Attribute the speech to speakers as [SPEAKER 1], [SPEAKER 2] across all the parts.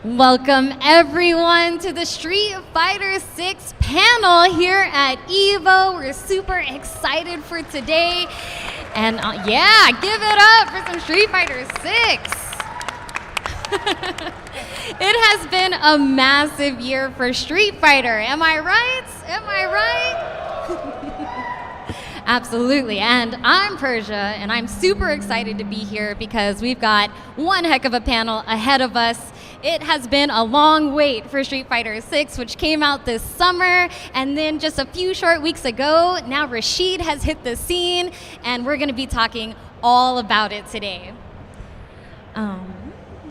[SPEAKER 1] Welcome everyone to the Street Fighter 6 panel here at EVO. We're super excited for today. And yeah, give it up for some Street Fighter 6. It has been a massive year for Street Fighter. Am I right? Am I right? Absolutely. And I'm Persia, and I'm super excited to be here because we've got one heck of a panel ahead of us. It has been a long wait for Street Fighter 6, which came out this summer, and then just a few short weeks ago, now Rashid has hit the scene, and we're going to be talking all about it today.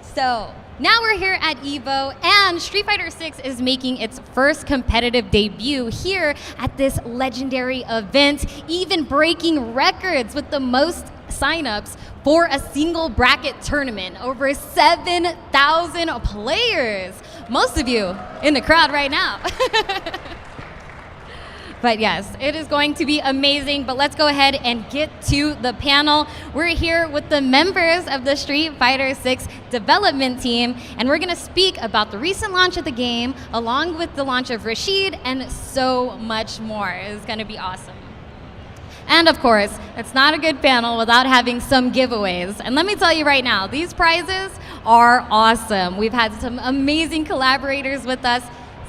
[SPEAKER 1] So now we're here at EVO, and Street Fighter 6 is making its first competitive debut here at this legendary event, even breaking records with the most signups for a single bracket tournament. Over 7,000 players. Most of you in the crowd right now. But yes, it is going to be amazing, but let's go ahead and get to the panel. We're here with the members of the Street Fighter 6 development team, and we're gonna speak about the recent launch of the game, along with the launch of Rashid, and so much more. It's gonna be awesome. And of course, it's not a good panel without having some giveaways. And let me tell you right now, these prizes are awesome. We've had some amazing collaborators with us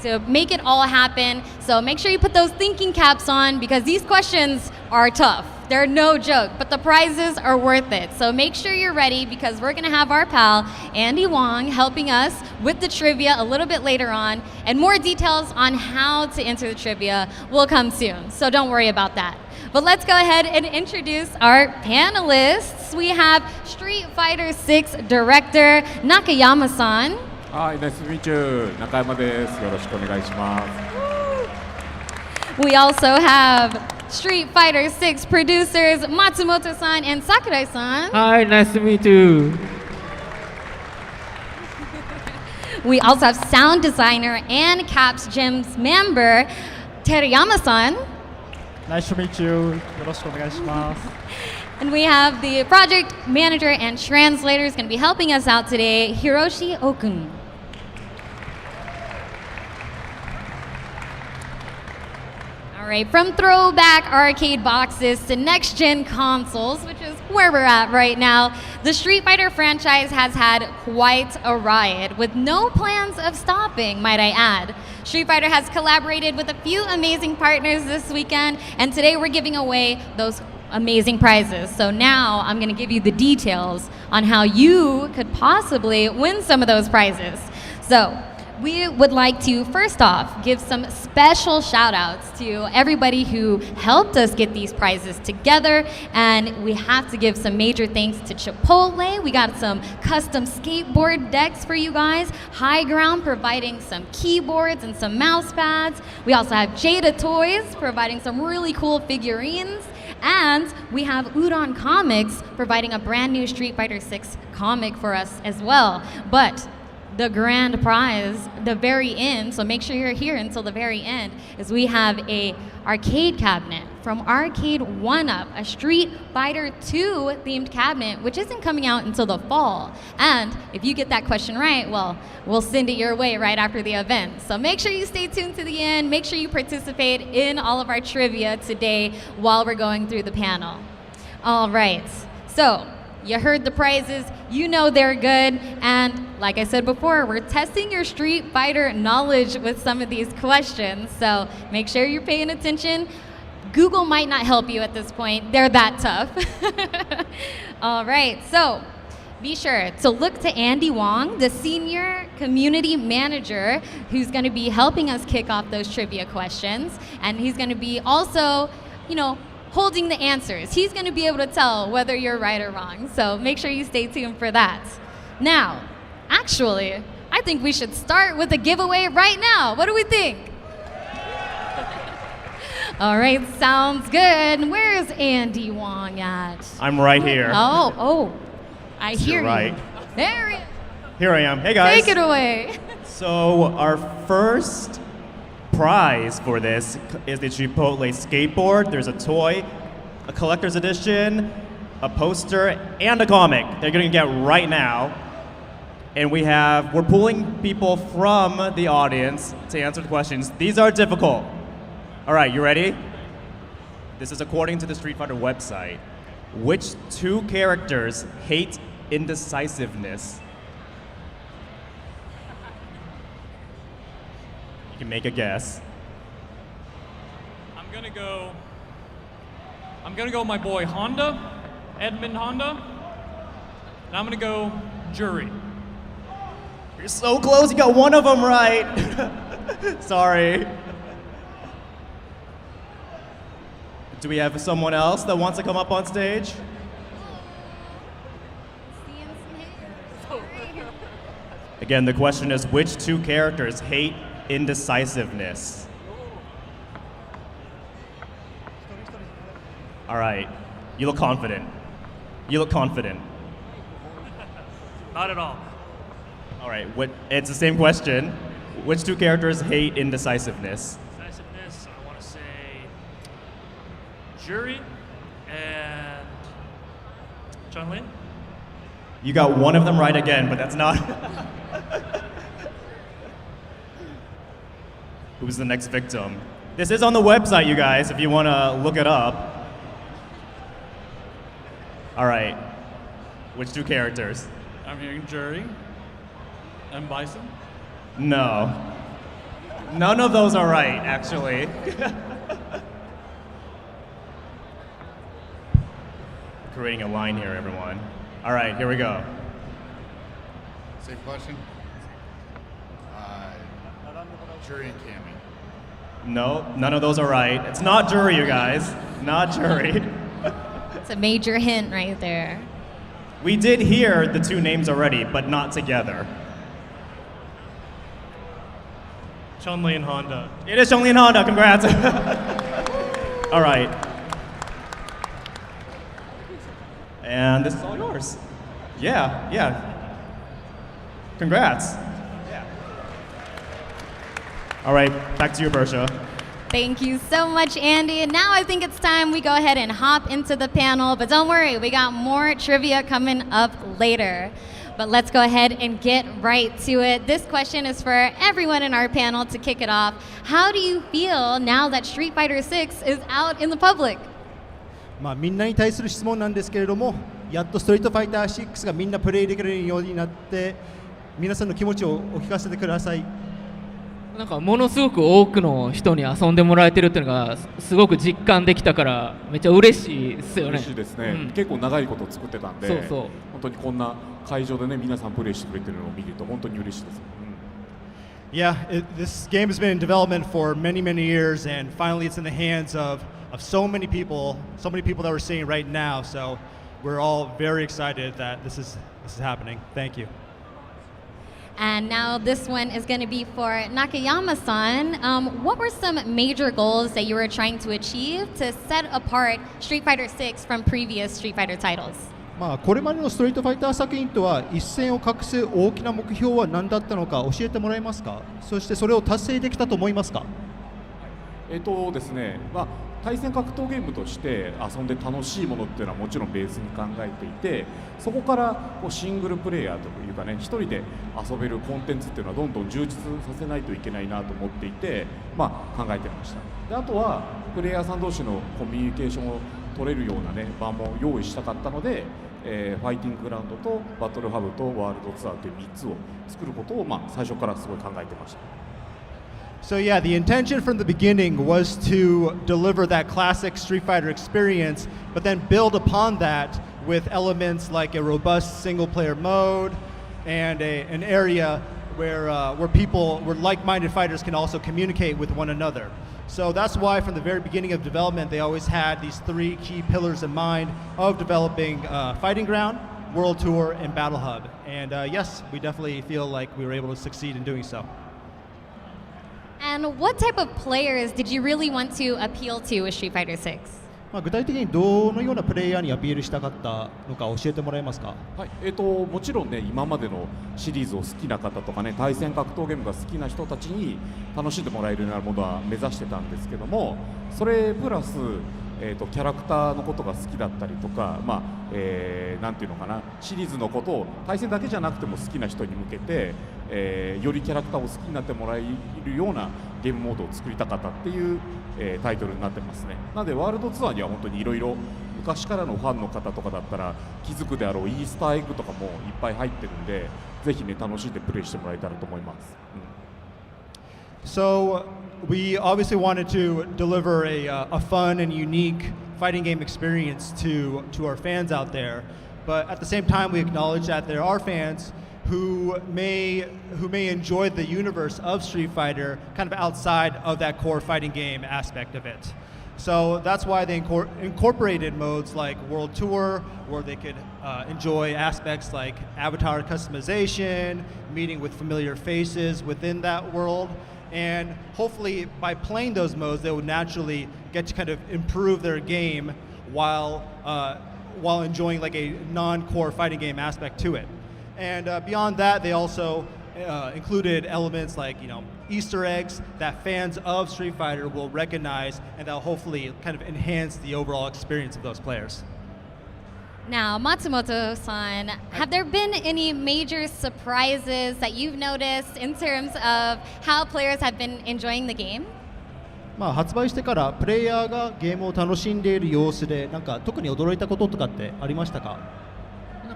[SPEAKER 1] to make it all happen. So make sure you put those thinking caps on because these questions are tough. They're no joke, but the prizes are worth it. So make sure you're ready because we're gonna have our pal, Andy Wong, helping us with the trivia a little bit later on. And more details on how to enter the trivia will come soon. So don't worry about that. But let's go ahead and introduce our panelists. We have Street Fighter 6 Director Nakayama-san.
[SPEAKER 2] Hi, nice to meet you. Nakayama desu. Yoroshiku onegaishimasu.
[SPEAKER 1] We also have Street Fighter 6 producers Matsumoto-san and Sakurai-san.
[SPEAKER 3] Hi, nice to meet you.
[SPEAKER 1] We also have sound designer and Caps Gems member Teruyama-san.
[SPEAKER 4] Nice to meet you. Yoroshiku onegaishimasu.
[SPEAKER 1] And we have the project manager and translator is going to be helping us out today, Hiroshi Okun. All right, from throwback arcade boxes to next-gen consoles, which is where we're at right now, the Street Fighter franchise has had quite a ride, with no plans of stopping, might I add. Street Fighter has collaborated with a few amazing partners this weekend, and today we're giving away those amazing prizes. So now I'm going to give you the details on how you could possibly win some of those prizes. So we would like to, first off, give some special shout outs to everybody who helped us get these prizes together. And we have to give some major thanks to Chipotle. We got some custom skateboard decks for you guys. High Ground providing some keyboards and some mouse pads. We also have Jada Toys providing some really cool figurines. And we have Udon Comics providing a brand new Street Fighter 6 comic for us as well. But the grand prize, the very end, so make sure you're here until the very end, is we have a arcade cabinet from Arcade 1-Up, a Street Fighter 2 themed cabinet, which isn't coming out until the fall. And if you get that question right, well, we'll send it your way right after the event. So make sure you stay tuned to the end. Make sure you participate in all of our trivia today while we're going through the panel. All right, so you heard the prizes, you know they're good, and like I said before, we're testing your Street Fighter knowledge with some of these questions, so make sure you're paying attention. Google might not help you at this point, they're that tough. All right, so be sure to look to Andy Wong, the senior community manager, who's gonna be helping us kick off those trivia questions, and he's gonna be also, holding the answers. He's going to be able to tell whether you're right or wrong. So make sure you stay tuned for that. Now, actually, I think we should start with a giveaway right now. What do we think? All right, sounds good. Where's Andy Wong at?
[SPEAKER 5] I'm right here.
[SPEAKER 1] Oh, I hear you.
[SPEAKER 5] Right.
[SPEAKER 1] There he is.
[SPEAKER 5] Here I am. Hey guys.
[SPEAKER 1] Take it away.
[SPEAKER 5] So our first prize for this is the Chipotle skateboard. There's a toy, a collector's edition, a poster, and a comic they're gonna get right now. And we're pulling people from the audience to answer the questions. These are difficult. All right, you ready? This is according to the Street Fighter website. Which two characters hate indecisiveness? You can make a guess.
[SPEAKER 6] I'm gonna go with my boy Honda, Edmund Honda, and I'm gonna go Jury.
[SPEAKER 5] You're so close, you got one of them right. Sorry. Do we have someone else that wants to come up on stage? Again, the question is which two characters hate indecisiveness? All right, you look confident. You look confident.
[SPEAKER 6] Not at all.
[SPEAKER 5] All right, it's the same question. Which two characters hate indecisiveness?
[SPEAKER 6] Decisiveness, I want to say Jury and Chun-Li.
[SPEAKER 5] You got one of them right again, but that's not. Who's the next victim? This is on the website, you guys, if you want to look it up. All right, which two characters?
[SPEAKER 6] I'm hearing Jury and Bison.
[SPEAKER 5] No. None of those are right, actually. Creating a line here, everyone. All right, here we go.
[SPEAKER 7] Same question? Jury and Cammy.
[SPEAKER 5] No, none of those are right. It's not Jury, you guys. Not Jury.
[SPEAKER 1] It's a major hint right there.
[SPEAKER 5] We did hear the two names already, but not together.
[SPEAKER 6] Chun-Li and Honda.
[SPEAKER 5] It is Chun-Li and Honda, congrats. All right. And this is all yours. Yeah. Congrats. Yeah. All right, back to you, Bersha.
[SPEAKER 1] Thank you so much, Andy. And now I think it's time we go ahead and hop into the panel. But don't worry, we got more trivia coming up later. But let's go ahead and get right to it. This question is for everyone in our panel to kick it off. How do you feel now that Street Fighter 6 is out in the public?
[SPEAKER 8] みんなに対する質問なんですけれども、やっとストリートファイター6がみんなプレイできるようになって、皆さんの気持ちをお聞かせてください。
[SPEAKER 3] なんかものすごく多くの人に遊んでもらえてるっていうのがすごく実感できたからめっちゃ嬉しいですよね。
[SPEAKER 2] 嬉しいですね、結構長いこと作ってたんで、本当にこんな会場でね皆さんプレイしてくれてるのを見ると本当に嬉しいです。
[SPEAKER 4] Yeah, this game has been in development for many years, and finally it's in the hands of so many people that we're seeing right now. So we're all very excited that this is happening. Thank you.
[SPEAKER 1] And now this one is going to be for Nakayama-san. What were some major goals that you were trying to achieve to set apart Street Fighter 6 from previous Street Fighter titles?
[SPEAKER 8] これまでのストリートファイター作品とは一線を画す大きな目標は何だったのか教えてもらえますか。そしてそれを達成できたと思いますか。
[SPEAKER 2] ですね、対戦格闘ゲームとして遊んで楽しいものっていうのはもちろんベースに考えていて、そこからシングルプレイヤーというかね、一人で遊べるコンテンツっていうのはどんどん充実させないといけないなと思っていて、考えてました。であとはプレイヤーさん同士のコミュニケーションを取れるようなね場も用意したかったので、ファイティンググラウンドとバトルハブとワールドツアーという3つを作ることを最初からすごい考えてました。
[SPEAKER 4] So yeah, the intention from the beginning was to deliver that classic Street Fighter experience, but then build upon that with elements like a robust single-player mode and an area where like-minded fighters can also communicate with one another. So that's why from the very beginning of development, they always had these three key pillars in mind of developing Fighting Ground, World Tour, and Battle Hub. And yes, we definitely feel like we were able to succeed in doing so.
[SPEAKER 1] And what type of players did you really want to appeal to with Street Fighter 6?
[SPEAKER 8] 具体的にどのようなプレイヤーにアピールしたかったのか教えてもらえますか。
[SPEAKER 2] はい、もちろんね今までのシリーズを好きな方とかね対戦格闘ゲームが好きな人たちに楽しんでもらえるようなものは目指してたんですけども、それプラスキャラクターのことが好きだったりとか、なんていうのかな、シリーズのことを対戦だけじゃなくても好きな人に向けて、よりキャラクターを好きになってもらえるようなゲームモードを作りたかったっていう、タイトルになってますね。なのでワールドツアーには本当にいろいろ昔からのファンの方とかだったら気づくであろうイースターエッグとかもいっぱい入ってるんで、ぜひね楽しんでプレイしてもらえたらと思います。
[SPEAKER 4] So we obviously wanted to deliver a fun and unique fighting game experience to our fans out there, but at the same time we acknowledge that there are fans who may enjoy the universe of Street Fighter kind of outside of that core fighting game aspect of it. So that's why they incorporated modes like World Tour, where they could enjoy aspects like avatar customization, meeting with familiar faces within that world, and hopefully by playing those modes, they would naturally get to kind of improve their game while enjoying like a non-core fighting game aspect to it. And beyond that, they also included elements like, Easter eggs that fans of Street Fighter will recognize, and that'll hopefully kind of enhance the overall experience of those players.
[SPEAKER 1] Now, Matsumoto-san, have there been any major surprises that you've noticed in terms of how players have been enjoying the game?
[SPEAKER 8] 発売してからプレイヤーがゲームを楽しんでいる様子で、なんか特に驚いたこととかってありましたか？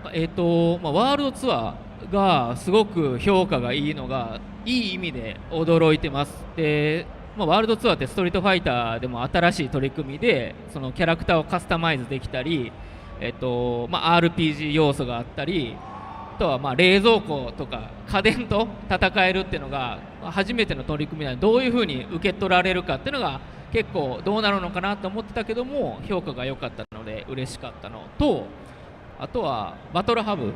[SPEAKER 3] ワールドツアーがすごく評価がいいのがいい意味で驚いてます。で、ワールドツアーってストリートファイターでも新しい取り組みでそのキャラクターをカスタマイズできたり、RPG 要素があったり、あとは冷蔵庫とか家電と戦えるっていうのが初めての取り組みなので、どういうふうに受け取られるかっていうのが結構どうなるのかなと思ってたけども、評価が良かったので嬉しかったのと、あとはバトルハブ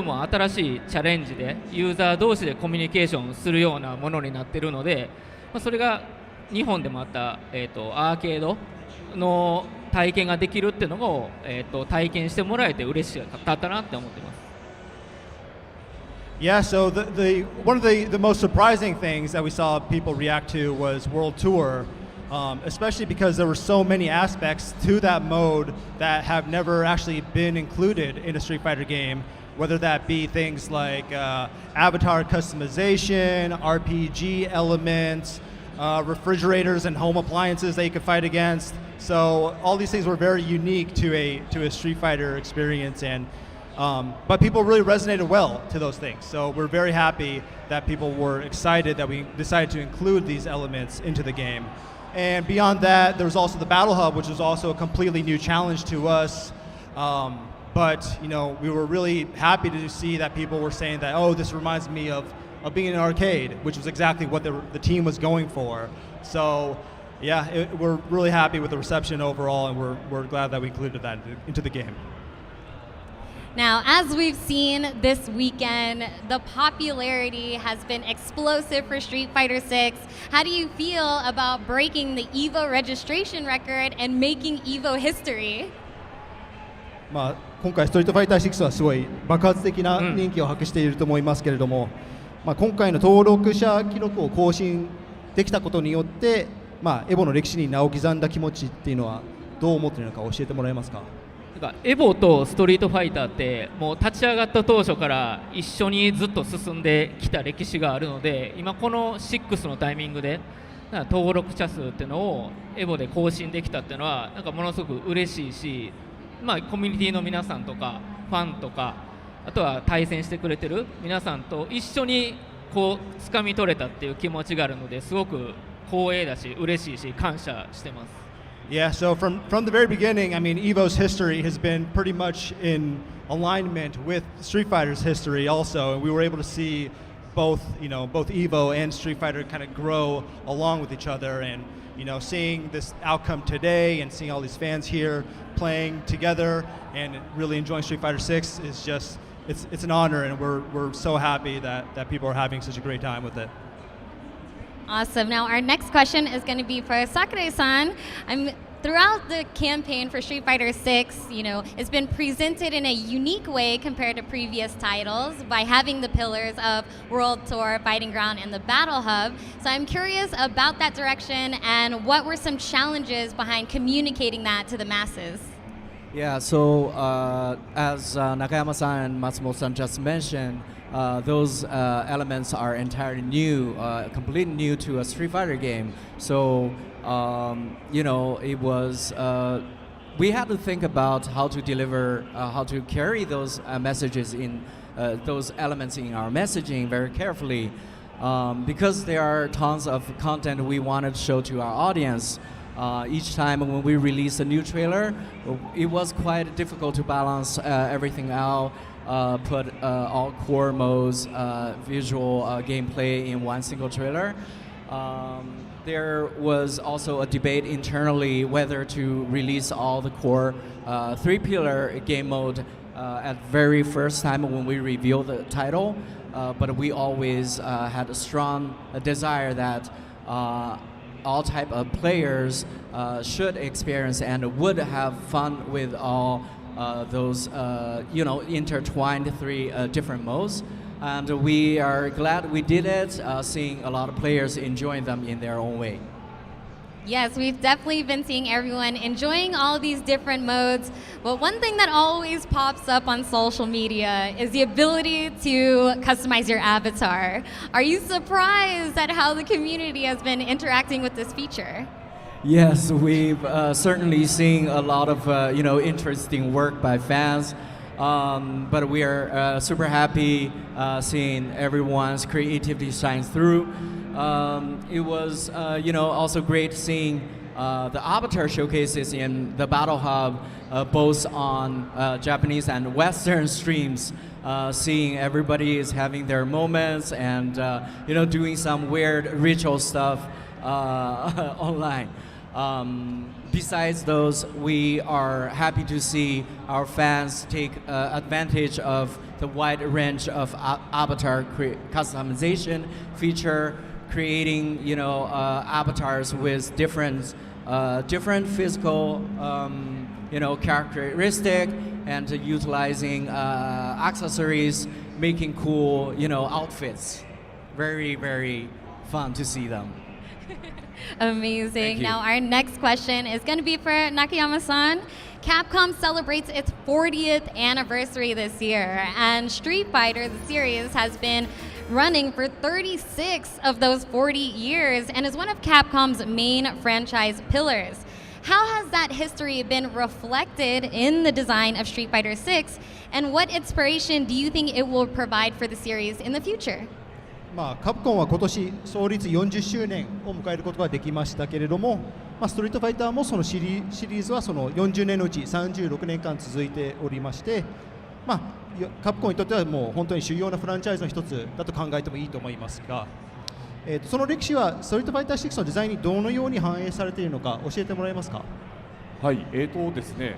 [SPEAKER 3] も新しいチャレンジでユーザー同士でコミュニケーションするようなものになっているので、それが日本でもあった、アーケードの体験ができるっていうのを、体験してもらえて嬉しかったなって思ってます。
[SPEAKER 4] Yeah, so one of the most surprising things that we saw people react to was World Tour, especially because there were so many aspects to that mode that have never actually been included in a Street Fighter game, whether that be things like avatar customization, RPG elements, refrigerators and home appliances that you could fight against. So all these things were very unique to a Street Fighter experience, and but people really resonated well to those things. So we're very happy that people were excited that we decided to include these elements into the game. And beyond that, there was also the Battle Hub, which was also a completely new challenge to us. But we were really happy to see that people were saying that, oh, this reminds me of being in an arcade, which was exactly what the team was going for. So yeah, we're really happy with the reception overall, and we're glad that we included that into the game.
[SPEAKER 1] Now, as we've seen this weekend, the popularity has been explosive for Street Fighter 6. How do you feel about breaking the EVO registration record and making EVO history?
[SPEAKER 8] 今回ストリートファイター6はすごい爆発的な人気を博していると思いますけれども、今回の登録者記録を更新できたことによって、エボの歴史に名を刻んだ気持ちっていうのはどう思っているのか教えてもらえますか？
[SPEAKER 3] エボとストリートファイターってもう立ち上がった当初から一緒にずっと進んできた歴史があるので、今この6のタイミングで登録者数っていうのをエボで更新できたっていうのはなんかものすごく嬉しいし、コミュニティの皆さんとかファンとか、あとは対戦してくれてる皆さんと一緒にこう掴み取れたっていう気持ちがあるので、すごく光栄だし嬉しいし感謝してます。
[SPEAKER 4] Yeah, so from the very beginning, I mean, EVO's history has been pretty much in alignment with Street Fighter's history also, and we were able to see both EVO and Street Fighter kind of grow along with each other, and seeing this outcome today and seeing all these fans here playing together and really enjoying Street Fighter 6 is just it's an honor, and we're so happy that people are having such a great time with it.
[SPEAKER 1] Awesome. Now our next question is going to be for Sakurai-san. I'm throughout the campaign for Street Fighter 6, it's been presented in a unique way compared to previous titles by having the pillars of World Tour, Fighting Ground, and the Battle Hub. So I'm curious about that direction and what were some challenges behind communicating that to the masses?
[SPEAKER 9] Yeah, so as Nakayama-san and Matsumoto-san just mentioned, those elements are entirely new, completely new to a Street Fighter game. So, it was, we had to think about how to deliver, how to carry those messages in, those elements in our messaging very carefully. Because there are tons of content we wanted to show to our audience. Each time when we release a new trailer, it was quite difficult to balance everything out, put all core modes, visual gameplay in one single trailer. There was also a debate internally whether to release all the core three-pillar game mode at very first time when we revealed the title, but we always had a strong desire that all type of players should experience and would have fun with all those intertwined three different modes. And we are glad we did it, seeing a lot of players enjoying them in their own way.
[SPEAKER 1] Yes, we've definitely been seeing everyone enjoying all these different modes. But one thing that always pops up on social media is the ability to customize your avatar. Are you surprised at how the community has been interacting with this feature?
[SPEAKER 9] Yes, we've certainly seen a lot of interesting work by fans. But we are super happy seeing everyone's creativity shine through. It was also great seeing the avatar showcases in the Battle Hub, both on Japanese and Western streams. Seeing everybody is having their moments and doing some weird ritual stuff online. Besides those, we are happy to see our fans take advantage of the wide range of avatar customization feature, creating avatars with different physical characteristic, and utilizing accessories, making cool outfits. Very, very fun to see them.
[SPEAKER 1] Amazing. Now our next question is going to be for Nakayama-san. Capcom celebrates its 40th anniversary this year, and Street Fighter, the series, has been running for 36 of those 40 years and is one of Capcom's main franchise pillars. How has that history been reflected in the design of Street Fighter 6, and what inspiration do you think it will provide for the series in the future?
[SPEAKER 8] カプコンは今年創立40周年を迎えることができましたけれども、ストリートファイターもそのシリーズはその40年のうち36年間続いておりまして、カプコンにとってはもう本当に主要なフランチャイズの一つだと考えてもいいと思いますが、その歴史はストリートファイター6のデザインにどのように反映されているのか教えてもらえますか。
[SPEAKER 2] はい、ですね、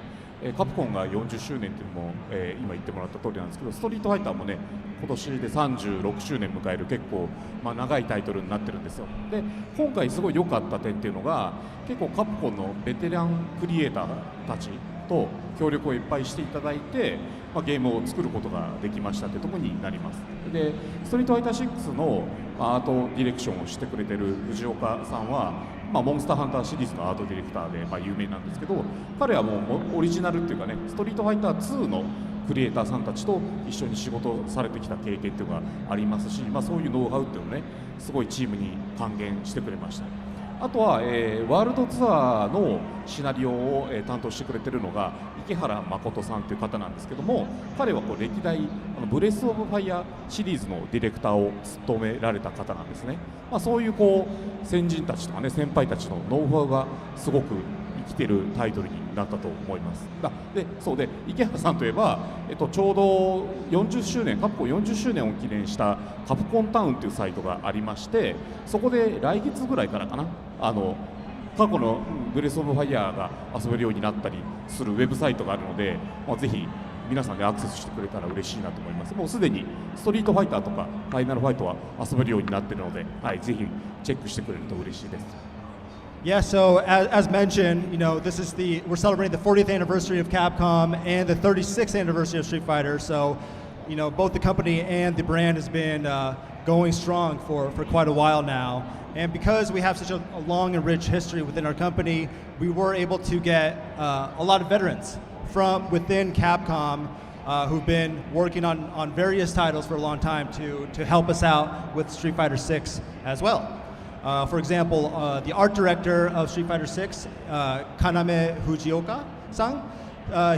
[SPEAKER 2] カプコンが40周年というのも、今言ってもらった通りなんですけど、ストリートファイターもね、今年で36周年迎える結構、長いタイトルになってるんですよ。で、今回すごい良かった点っていうのが、結構カプコンのベテランクリエイターたちと協力をいっぱいしていただいて、ゲームを作ることができましたというところになります。で、ストリートファイター6のアートディレクションをしてくれてる藤岡さんは、モンスターハンターシリーズのアートディレクターで、有名なんですけど、彼はもうオリジナルっていうかね、ストリートファイター2のクリエイターさんたちと一緒に仕事をされてきた経験っていうのがありますし、そういうノウハウっていうのをね、すごいチームに還元してくれました。あとは、ワールドツアーのシナリオを、担当してくれてるのが池原誠さんという方なんですけども、彼は歴代ブレス・オブ・ファイヤーシリーズのディレクターを務められた方なんですね。そういう先人たちとかね、先輩たちのノウハウがすごく生きてるタイトルになったと思います。で池原さんといえば、ちょうど40周年カプコン40周年を記念したカプコンタウンというサイトがありまして、そこで来月ぐらいからかな、過去のブレス・オブ・ファイヤーが遊べるようになったりするウェブサイトがあるので、ぜひ皆さんでアクセスしてくれたら嬉しいなと思います。もうすでにストリートファイターとかファイナルファイトは遊べるようになっているので、ぜひチェックしてくれると嬉しいです。
[SPEAKER 4] Yeah, so as mentioned, we're celebrating the 40th anniversary of Capcom and the 36th anniversary of Street Fighter. So, both the company and the brand has been going strong for quite a while now. And because we have such a long and rich history within our company, we were able to get a lot of veterans from within Capcom who've been working on various titles for a long time to help us out with Street Fighter 6 as well. For example, the art director of Street Fighter 6, Kaname Fujioka-san,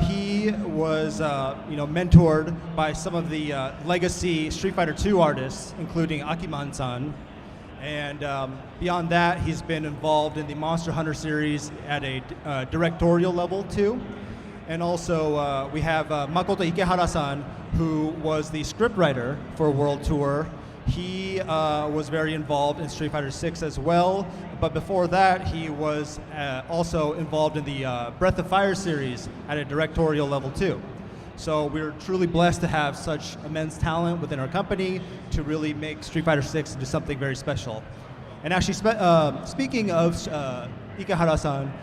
[SPEAKER 4] he was mentored by some of the legacy Street Fighter 2 artists, including Akiman-san. And beyond that, he's been involved in the Monster Hunter series at a directorial level too. And also we have Makoto Ikehara-san, who was the scriptwriter for World Tour. He was very involved in Street Fighter 6 as well, but before that he was also involved in the Breath of Fire series at a directorial level too. So we're truly blessed to have such immense talent within our company to really make Street Fighter 6 into something very special. And actually, speaking of Ikehara-san,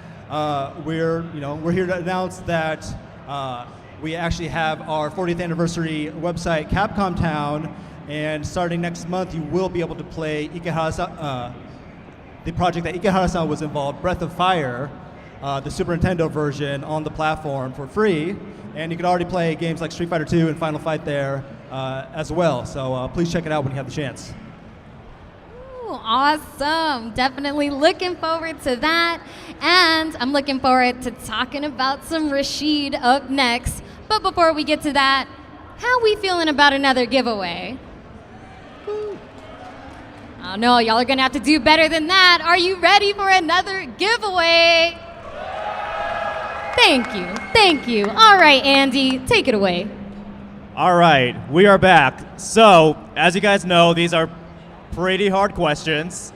[SPEAKER 4] we're here to announce that we actually have our 40th anniversary website, Capcom Town. And starting next month, you will be able to play Ikehara-san, the project that Ikehara-san was involved, Breath of Fire, the Super Nintendo version on the platform for free. And you can already play games like Street Fighter 2 and Final Fight there as well. So please check it out when you have the chance.
[SPEAKER 1] Ooh, awesome. Definitely looking forward to that. And I'm looking forward to talking about some Rashid up next. But before we get to that, how we feeling about another giveaway? Oh no, y'all are gonna have to do better than that. Are you ready for another giveaway? Thank you. All right, Andy, take it away.
[SPEAKER 5] All right, we are back. So, as you guys know, these are pretty hard questions.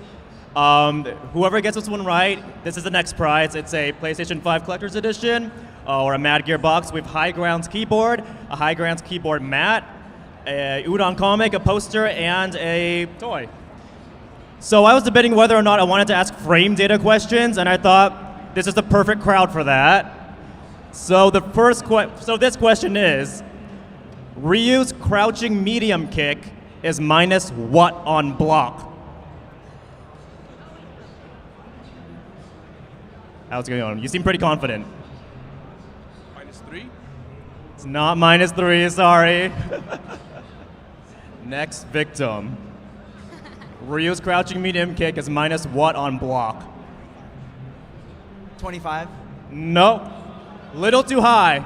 [SPEAKER 5] Whoever gets this one right, this is the next prize. It's a PlayStation 5 Collector's Edition or a Mad Gear box with High Grounds keyboard, a High Grounds keyboard mat, a Udon comic, a poster, and a toy. So I was debating whether or not I wanted to ask frame data questions, and I thought this is the perfect crowd for that. So this question is, Ryu's crouching medium kick is minus what on block? How's it going on? You seem pretty confident.
[SPEAKER 7] -3?
[SPEAKER 5] It's not -3, sorry. Next victim. Ryu's crouching medium kick is minus what on block?
[SPEAKER 9] 25.
[SPEAKER 5] Nope. Little too high.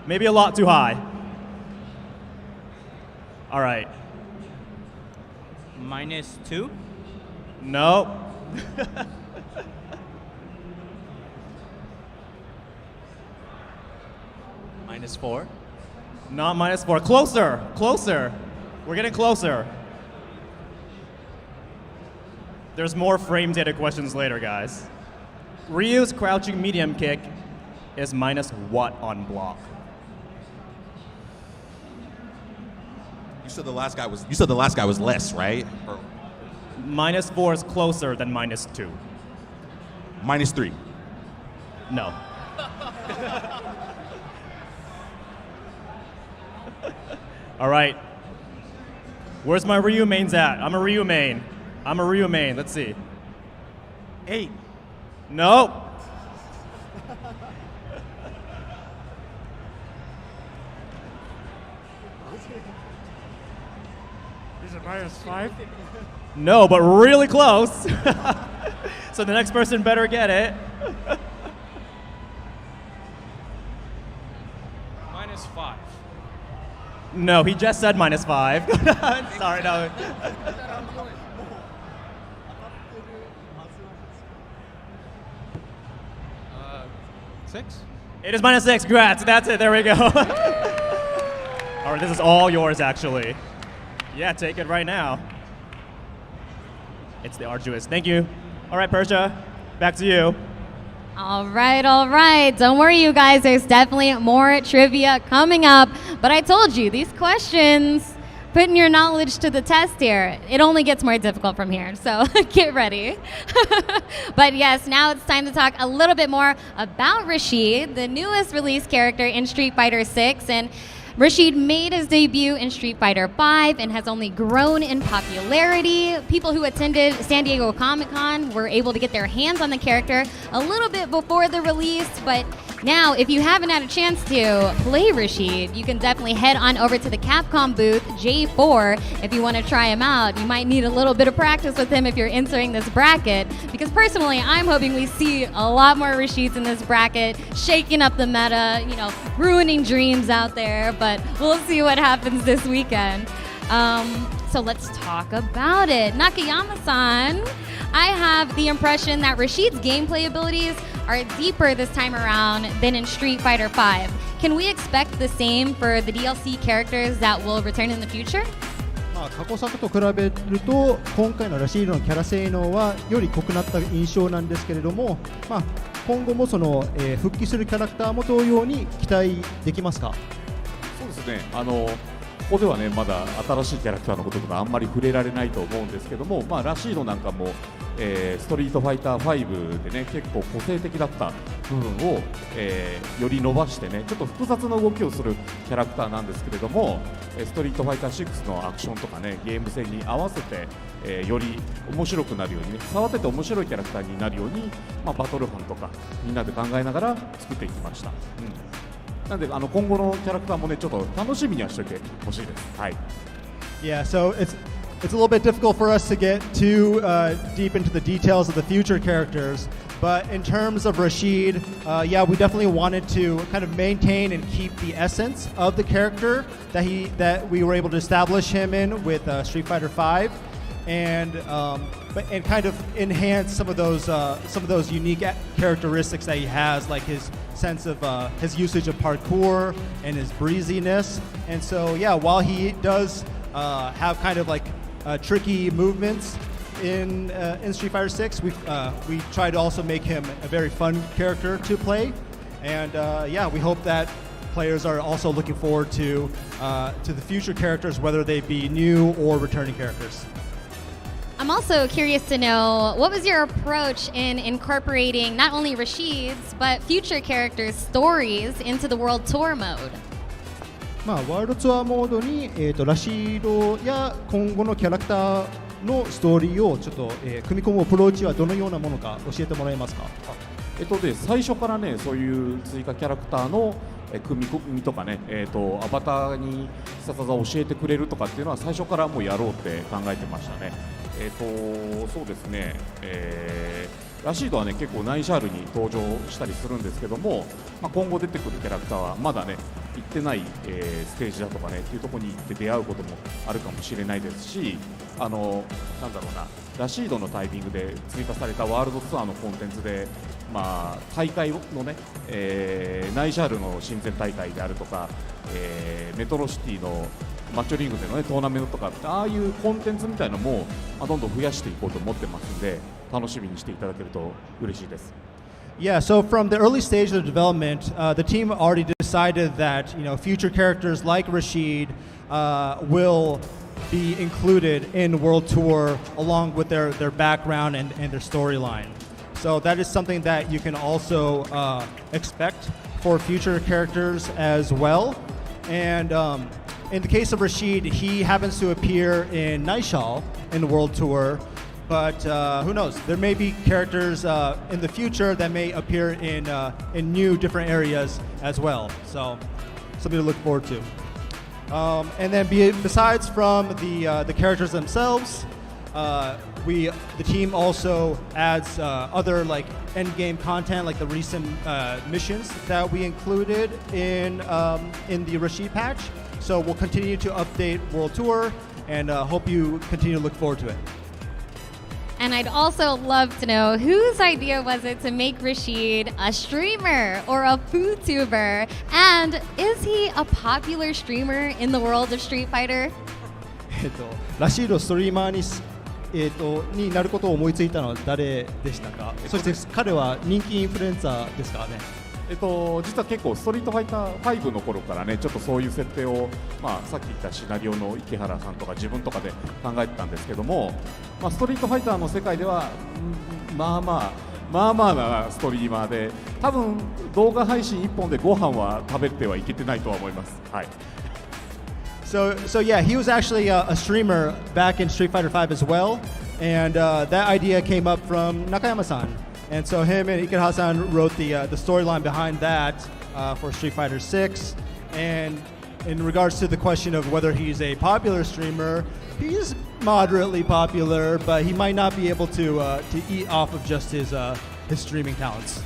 [SPEAKER 5] Maybe a lot too high. All right.
[SPEAKER 10] -2?
[SPEAKER 5] Nope.
[SPEAKER 10] -4?
[SPEAKER 5] Not -4. Closer. We're getting closer. There's more frame data questions later, guys. Ryu's crouching medium kick is minus what on block?
[SPEAKER 11] You said the last guy was less, right? Or
[SPEAKER 5] -4 is closer than -2.
[SPEAKER 11] -3.
[SPEAKER 5] No. All right. Where's my Ryu mains at? I'm a Ryu main. Let's see.
[SPEAKER 10] 8.
[SPEAKER 5] Nope.
[SPEAKER 10] Is it -5?
[SPEAKER 5] No, but really close. So the next person better get it.
[SPEAKER 6] -5.
[SPEAKER 5] No, he just said -5. Sorry, no.
[SPEAKER 10] 6?
[SPEAKER 5] It is -6. Congrats. That's it. There we go. All right, this is all yours, actually. Yeah, take it right now. It's the arduous. Thank you. All right, Persia, back to you.
[SPEAKER 1] All right. Don't worry, you guys. There's definitely more trivia coming up. But I told you, these questions putting your knowledge to the test here. It only gets more difficult from here, so get ready. But yes, now it's time to talk a little bit more about Rashid, the newest released character in Street Fighter 6. And Rashid made his debut in Street Fighter V and has only grown in popularity. People who attended San Diego Comic-Con were able to get their hands on the character a little bit before the release, but now, if you haven't had a chance to play Rashid, you can definitely head on over to the Capcom booth, J4, if you want to try him out. You might need a little bit of practice with him if you're entering this bracket, because personally, I'm hoping we see a lot more Rashids in this bracket, shaking up the meta, you know, ruining dreams out there, but we'll see what happens this weekend. So let's talk about it. Nakayama-san, I have the impression that Rashid's gameplay abilities are deeper this time around than in Street Fighter V. Can we expect the same for the DLC characters that will return in the future?
[SPEAKER 8] 過去作と比べると今回のラシードのキャラ性能はより濃くなった印象なんですけれども、今後もその、復帰するキャラクターも同様に期待できますか？
[SPEAKER 2] そうですね。ここではねまだ新しいキャラクターのこととかあんまり触れられないと思うんですけども、ラシードなんかも、ストリートファイター5でね結構個性的だった部分を、より伸ばしてねちょっと複雑な動きをするキャラクターなんですけれども、ストリートファイター6のアクションとかねゲーム性に合わせて、より面白くなるようにね触ってて面白いキャラクターになるように、バトルファンとかみんなで考えながら作っていきました。なんで今後のキャラクターもねちょっと楽しみにはしておいてほしいです。はい。
[SPEAKER 4] Yeah, so it's a little bit difficult for us to get too deep into the details of the future characters, but in terms of Rashid, yeah, we definitely wanted to kind of maintain and keep the essence of the character that we were able to establish him in with Street Fighter V, and kind of enhance some of those unique characteristics that he has, like his sense of his usage of parkour and his breeziness. And so yeah, while he does have kind of like tricky movements in Street Fighter 6, we try to also make him a very fun character to play. And yeah, we hope that players are also looking forward to the future characters, whether they be new or returning characters.
[SPEAKER 1] I'm also curious to know, what was your approach in incorporating not only Rashid's, but future characters' stories into the World Tour mode?
[SPEAKER 8] ワールドツアーモードに、ラシードや今後のキャラクターのストーリーをちょっと、組み込むアプローチはどのようなものか教えてもらえますか？
[SPEAKER 2] で最初からねそういう追加キャラクターの組み込みとかね、アバターに必殺技を教えてくれるとかっていうのは最初からもうやろうって考えてましたね。そうですね、ラシードはね結構ナイシャールに登場したりするんですけども、今後出てくるキャラクターはまだね行ってない、ステージだとかねっていうところに行って出会うこともあるかもしれないですし、なんだろうな、ラシードのタイミングで追加されたワールドツアーのコンテンツで、大会のね、ナイシャールの親善大会であるとか、メトロシティのマッチョリングでの、ね、トーナメントとかああいうコンテンツみたいなのも、どんどん増やしていこうと思ってますんで楽しみにしていただけると嬉しいです。
[SPEAKER 4] Yeah, so from the early stage of development, the team already decided that future characters like Rashid will be included in World Tour along with their background and their storyline. So that is something that you can also expect for future characters as well. And in the case of Rashid, he happens to appear in Naishal in the World Tour, but who knows? There may be characters in the future that may appear in new different areas as well. So something to look forward to. And then besides from the characters themselves, the team also adds other like end game content, like the recent missions that we included in the Rashid patch. So we'll continue to update World Tour, and hope you continue to look forward to it.
[SPEAKER 1] And I'd also love to know, whose idea was it to make Rashid a streamer or a food tuber? And is he a popular streamer in the world of Street Fighter?
[SPEAKER 8] ラシードストリーマーになることを思いついたのは誰でしたか？そして彼は人気インフルエンサーですからね。
[SPEAKER 2] 実は結構ストリートファイター5の頃からねちょっとそういう設定を、さっき言ったシナリオの池原さんとか自分とかで考えてたんですけども、ストリートファイターの世界ではまあまあなストリーマーで多分動画配信1本でご飯は食べてはいけてないとは思います。はい。
[SPEAKER 4] So yeah, he was actually a streamer back in Street Fighter V as well, and that idea came up from Nakayama-san. And so him and Ikehara-san wrote the storyline behind that for Street Fighter 6. And in regards to the question of whether he's a popular streamer, he's moderately popular, but he might not be able to eat off of just his streaming talents.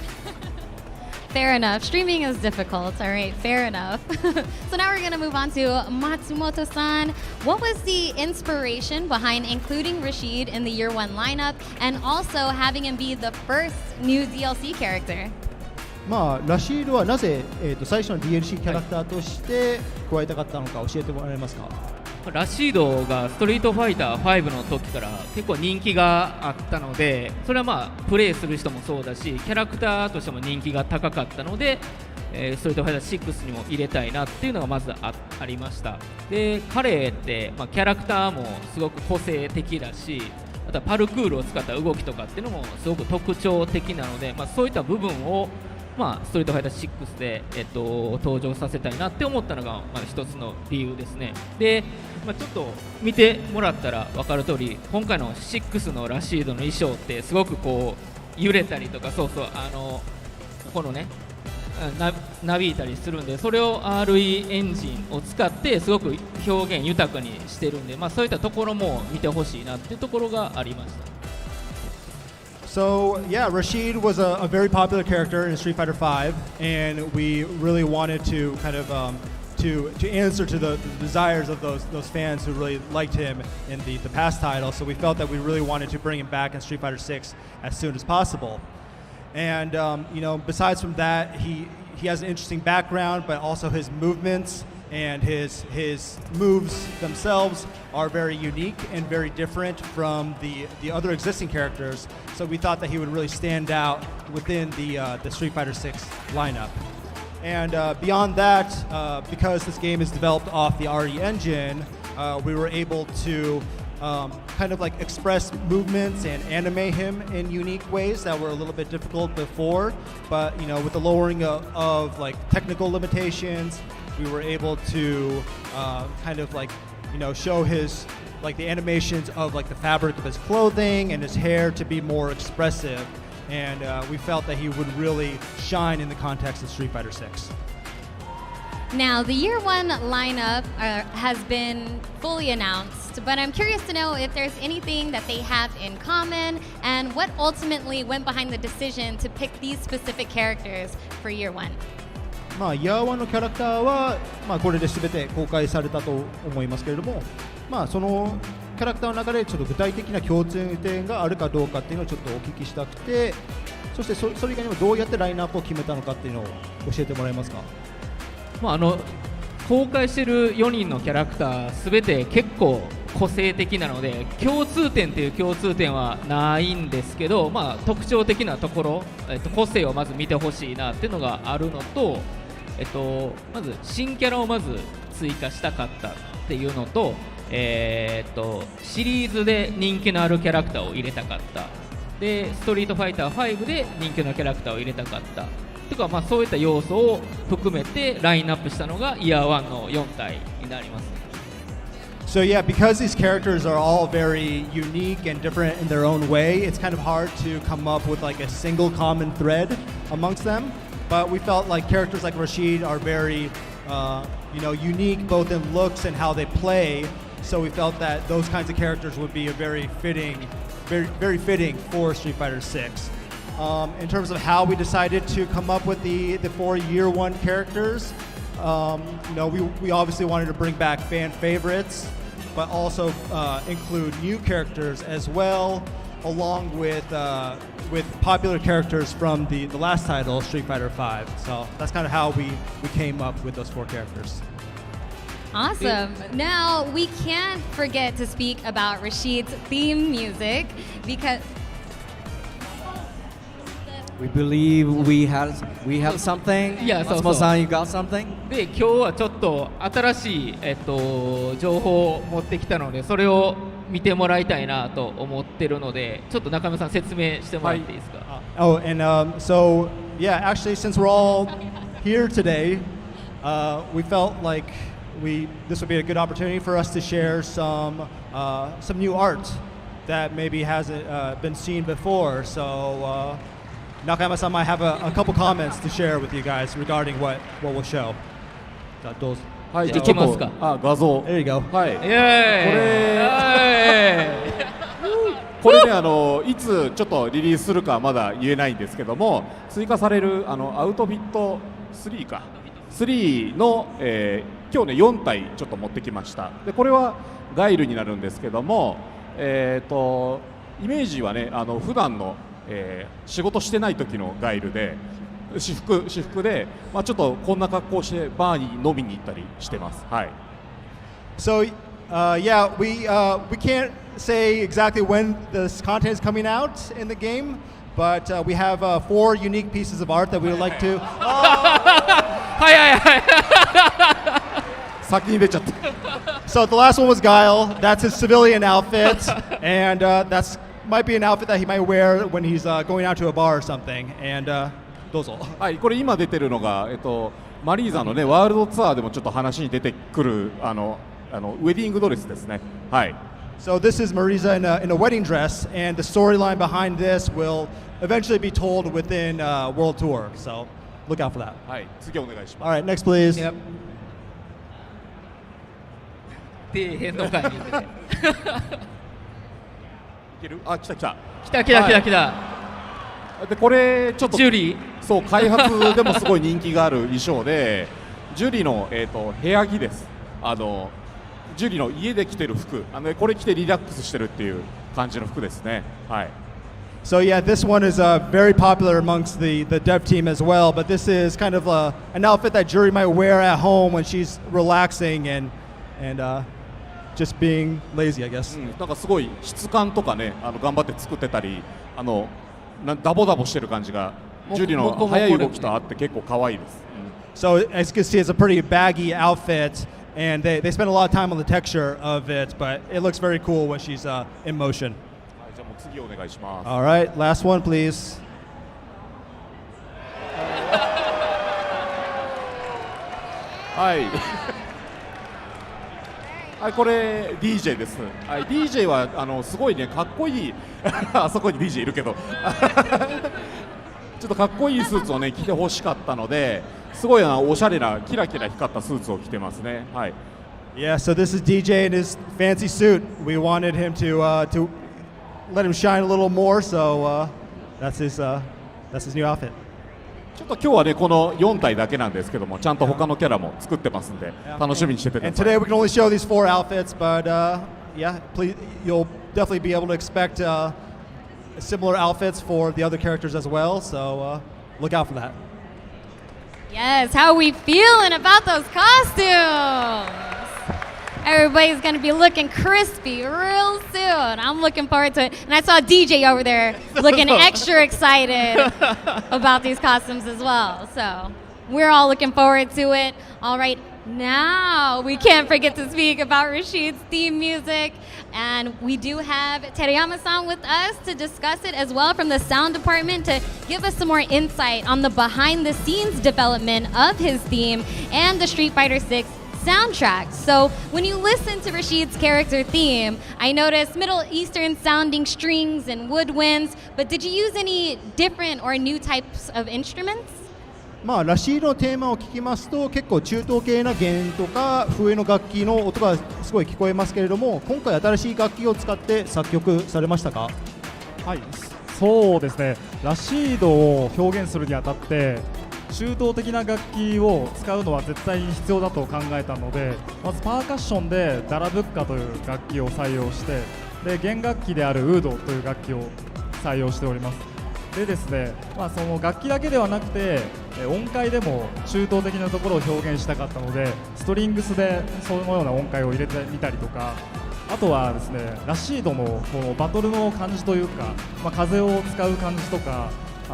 [SPEAKER 1] Fair enough. Streaming is difficult. All right, fair enough. So now we're going to move on to Matsumoto-san. What was the inspiration behind including Rashid in the year one lineup and also having him be the first new DLC character?
[SPEAKER 8] ラシードはなぜ、最初の DLC キャラクターとして加えたかったのか教えてもらえますか？
[SPEAKER 3] ラシードがストリートファイター5の時から結構人気があったので、それはプレイする人もそうだしキャラクターとしても人気が高かったので、ストリートファイター6にも入れたいなっていうのがまず ありました。で彼って、キャラクターもすごく個性的だし、あとはパルクールを使った動きとかっていうのもすごく特徴的なので、そういった部分をストリートファイター6で、登場させたいなって思ったのが、一つの理由ですね。で、ちょっと見てもらったら分かる通り、今回の6のラシードの衣装ってすごくこう揺れたりとか、このねなびいたりするんで、それを RE エンジンを使ってすごく表現豊かにしてるんで、そういったところも見てほしいなっていうところがありました。
[SPEAKER 4] So yeah, Rashid was a very popular character in Street Fighter V, and we really wanted to kind of to answer to the desires of those fans who really liked him in the past title. So we felt that we really wanted to bring him back in Street Fighter VI as soon as possible. And besides from that, he has an interesting background, but also his movements and his moves themselves are very unique and very different from the other existing characters. So we thought that he would really stand out within the Street Fighter VI lineup. And beyond that, because this game is developed off the RE engine, we were able to kind of like express movements and animate him in unique ways that were a little bit difficult before. But with the lowering of like technical limitations, we were able to kind of like show his like the animations of like the fabric of his clothing and his hair to be more expressive, and we felt that he would really shine in the context of Street Fighter 6.
[SPEAKER 1] Now, the year one lineup has been fully announced, but I'm curious to know if there's anything that they have in common and what ultimately went behind the decision to pick these specific characters for year one.
[SPEAKER 8] イヤー1のキャラクターは、これで全て公開されたと思いますけれども、そのキャラクターの中でちょっと具体的な共通点があるかどうかっていうのをちょっとお聞きしたくて、そしてそれ以外にもどうやってラインナップを決めたのかっていうのを教えてもらえますか？
[SPEAKER 3] 公開している4人のキャラクター全て結構個性的なので共通点という共通点はないんですけど、特徴的なところ、個性をまず見てほしいなっていうのがあるのと、まず新キャラをまず追加したかったっていうのと、シリーズで人気のあるキャラクターを入れたかったで、ストリートファイター5で人気のキャラクターを入れたかったとか、そういった要素を含めてラインナップしたのがイヤー1の4体になります。
[SPEAKER 4] So yeah, because these characters are all very unique and different in their own way, it's kind of hard to come up with like a single common thread amongst them. But we felt like characters like Rashid are very, unique both in looks and how they play. So we felt that those kinds of characters would be very fitting for Street Fighter 6. In terms of how we decided to come up with the 4 year one characters, we obviously wanted to bring back fan favorites, but also include new characters as well, along with popular characters from the last title, Street Fighter V. So that's kind of how we came up with those 4 characters.
[SPEAKER 1] Awesome. Now, we can't forget to speak about Rashid's theme music because
[SPEAKER 9] We believe we have something.
[SPEAKER 3] いや、そうそう。
[SPEAKER 9] 松本さん you got something?
[SPEAKER 3] で、今日はちょっと新しい、情報を持ってきたので、それを見てもらいたいなと思ってるので、ちょっと中村さん説明してもらっていいですか。
[SPEAKER 4] Oh, and so yeah, actually, since we're all here today, we felt like this would be a good opportunity for us to share some new art that maybe hasn't been seen before. So Nakayama-san might have a couple comments to share with you guys regarding what we'll show. どうぞ。
[SPEAKER 2] はい、
[SPEAKER 3] じゃあ行きますか。
[SPEAKER 2] 画像。
[SPEAKER 4] There you go.
[SPEAKER 2] はい。
[SPEAKER 3] イエ
[SPEAKER 2] これねいつちょっとリリースするかまだ言えないんですけども、追加されるアウトフィット3か3の、今日ね4体ちょっと持ってきました。でこれはガイルになるんですけども、イメージはね普段の、仕事してない時のガイルで私服で、まあ、ちょっとこんな格好してバーに飲みに行ったりしてます。はい。
[SPEAKER 4] So yeah, we can't say exactly when this content is coming out in the game, but we have 4 unique pieces of art that we would like to.
[SPEAKER 3] はいはいはい。
[SPEAKER 2] 先に出ちゃった。
[SPEAKER 4] So the last one was Guile. That's his civilian outfit, and that's might be an outfit that he might wear when he's going out to a bar or something. And どうぞ。
[SPEAKER 2] はい、これ今出てるのがマリーザのねワールドツアーでもちょっと話に出てくるウェディングドレスですね。はい。
[SPEAKER 4] So this is Marisa in a wedding dress, and the storyline behind this will eventually be told within World Tour. So look out for that.
[SPEAKER 2] はい、次お願いします。
[SPEAKER 4] All right, next please.
[SPEAKER 3] Yep. 底辺の会にい
[SPEAKER 2] ける？あ、来た。
[SPEAKER 3] 来た。
[SPEAKER 2] でこれちょっと
[SPEAKER 3] ジュリー
[SPEAKER 2] そう開発でもすごい人気がある衣装でジュリーの部屋着です。ジュリーの家で着てる服これ着てリラックスしてるっていう感じの服ですね。はい。
[SPEAKER 4] So yeah, this one is very popular amongst the dev team as well. But this is kind of an outfit that Juri might wear at home when she's relaxing and just being lazy, I guess.
[SPEAKER 2] なんかすごい質感とかね頑張って作ってたりダボダボしてる感じがジュリーの速い動きとあって結構可愛いです。
[SPEAKER 4] So as you can see, it's a pretty baggy outfit, and they spend a lot of time on the texture of it, but it looks very cool when she's in motion.
[SPEAKER 2] じゃあもう次お願いします。
[SPEAKER 4] All right, last one, please.
[SPEAKER 2] はい。はい、これ DJ です。はい、DJ はすごいねかっこいいあそこに DJ いるけどちょっとかっこいいスーツをね着てほしかったのですごいおしゃれなキラキラ光ったスーツを着てますね。はい。
[SPEAKER 4] Yeah, so this is DJ in his fancy suit. We wanted him to let him shine a little more, so that's his new outfit.
[SPEAKER 2] ちょっと今日はねこの4体だけなんですけどもちゃんと他のキャラも作ってますんで楽しみにしててくだ
[SPEAKER 4] And
[SPEAKER 2] さい。
[SPEAKER 4] today we can only show these 4 outfits, but yeah, please, you'll definitely be able to expect similar outfits for the other characters as well. So look out for that.
[SPEAKER 1] Yes, how are we feeling about those costumes? Everybody's going to be looking crispy real soon. I'm looking forward to it. And I saw DJ over there looking extra excited about these costumes as well. So we're all looking forward to it. All right, now we can't forget to speak about Rashid's theme music. And we do have Terayama-san with us to discuss it as well from the sound department to give us some more insight on the behind-the-scenes development of his theme and the Street Fighter 6 soundtrack. So when you listen to Rashid's character theme, I noticed Middle Eastern sounding strings and woodwinds, but did you use any different or new types of instruments?
[SPEAKER 8] まあラシードのテーマを聞きますと結構中東系な弦とか笛の楽器の音がすごい聞こえますけれども、今回新しい楽器を使って作曲されましたか？
[SPEAKER 12] はい、そうですね。ラシードを表現するにあたって中東的な楽器を使うのは絶対に必要だと考えたので、まずパーカッションでダラブッカという楽器を採用して、で弦楽器であるウードという楽器を採用しております。でですね、その楽器だけではなくて音階でも中東的なところを表現したかったので、ストリングスでそのような音階を入れてみたりとか、あとはですねラシードのこのバトルの感じというか、風を使う感じとか、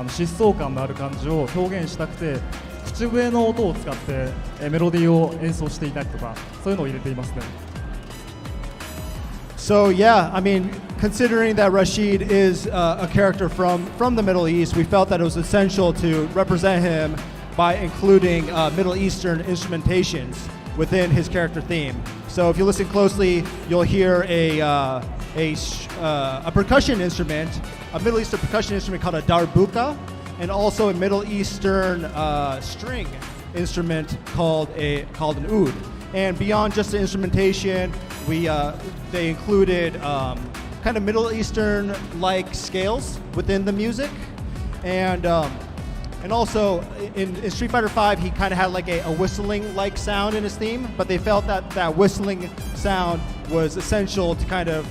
[SPEAKER 12] 疾走感のある感じを表現したくて口笛の音を使ってメロディーを演奏していたりとかそういうのを入れていますね。
[SPEAKER 4] So yeah, I mean, considering that Rashid is a character from the Middle East, we felt that it was essential to represent him by including Middle Eastern instrumentations within his character theme. So if you listen closely, you'll hear a percussion instrument, a Middle Eastern percussion instrument called a darbuka, and also a Middle Eastern string instrument called an oud. And beyond just the instrumentation, they included kind of Middle Eastern-like scales within the music, and also in Street Fighter V, he kind of had like a whistling-like sound in his theme, but they felt that whistling sound was essential to kind of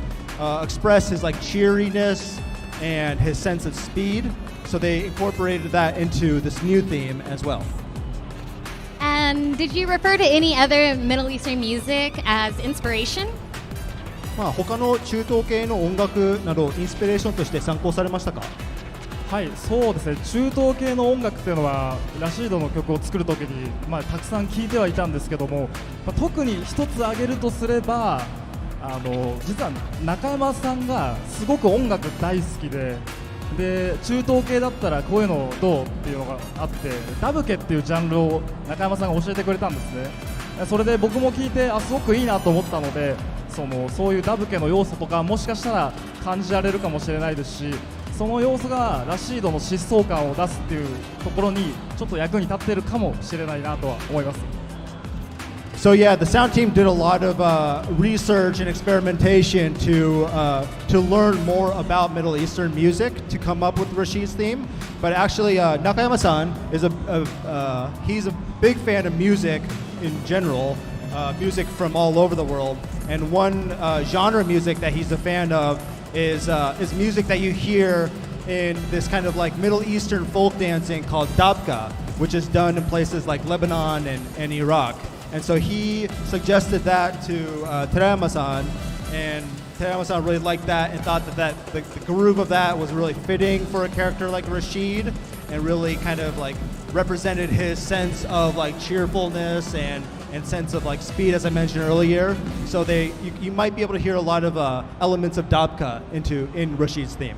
[SPEAKER 4] express his like cheeriness and his sense of speed. So they incorporated that into this new theme as well.
[SPEAKER 1] And did you refer to any other Middle Eastern music as inspiration?
[SPEAKER 8] 他の中東系の音楽などインスピレーションとして参考されましたか？
[SPEAKER 12] はい、そうですね。中東系の音楽っていうのはラシードの曲を作るときに、たくさん聴いてはいたんですけども、特に一つ挙げるとすれば実は中山さんがすごく音楽大好きで中東系だったらこういうのどうっていうのがあってダブケっていうジャンルを中山さんが教えてくれたんですね。それで僕も聞いてすごくいいなと思ったのでそういうダブケの要素とかもしかしたら感じられるかもしれないですしその要素がラシードの疾走感を出すっていうところにちょっと役に立っているかもしれないなとは思います。
[SPEAKER 4] So yeah, the sound team did a lot of research and experimentation to learn more about Middle Eastern music to come up with Rashid's theme. But actually, Nakayama-san is he's a big fan of music in general, music from all over the world. And one genre of music that he's a fan of is music that you hear in this kind of like Middle Eastern folk dancing called dabka, which is done in places like Lebanon and Iraq. And so he suggested that to Terayama-san, and Terayama-san really liked that and thought that the groove of that was really fitting for a character like Rashid and really kind of like represented his sense of like cheerfulness and sense of like speed, as I mentioned earlier. So you might be able to hear a lot of elements of dabka in Rashid's theme.